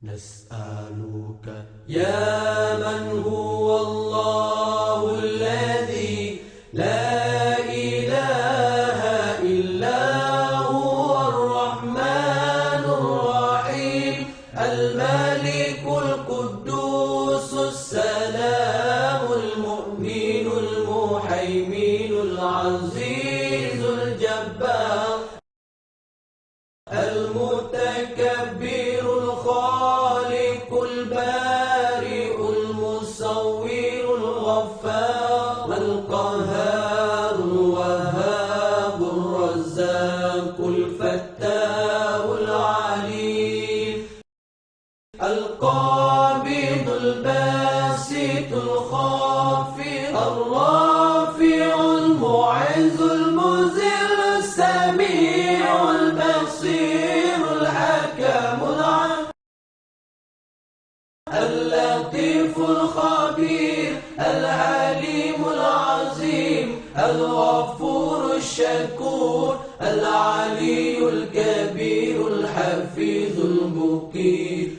نسألك يا من هو الله الذي لا إله إلا هو الرحمن الرحيم الملك القدوس السلام المؤمن المهيمن العزيز الجبار المتكبر الخالق البارئ المصور الغفار القهار الوهاب الرزاق الفتاح العليم القابض الباسط الخافض الرافع المعز المذل السميع البصير الحكم اللطيف الخبير العليم العظيم الغفور الشكور العلي الكبير الحفيظ المقيت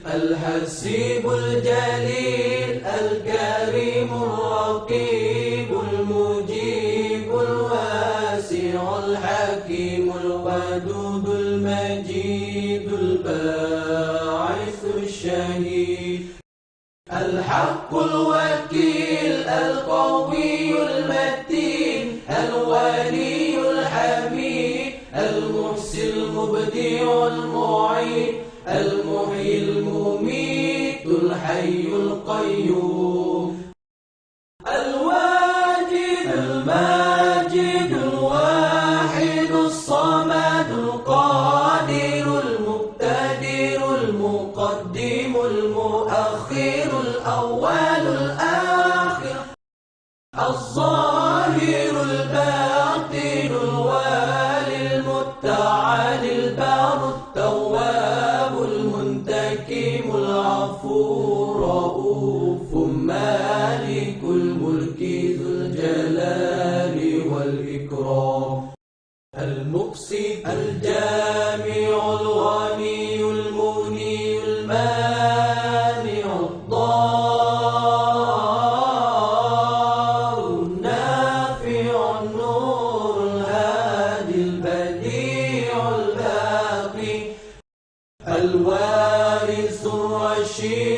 الحسيب الجليل الكريم الرقيب المجيب الواسع الحكيم الودود المجيد الباعث الشهيد الحق الوكيل القوي المتين الولي الحميد المحسن المبدع المعيد المحيي المميت الحي القيوم الواجد الماجد الواحد الصمد القادر المقتدر المقدم المؤخر الأول الآخر الظاهر الباطن الوالي المتعالي البار التواب المنتقم العفو رؤوف مالك الملك ذو الجلال والإكرام المقسط الجامع الغني المغني المانع الضار النافع النور الهادي البديع الباقي الوارث الرشيد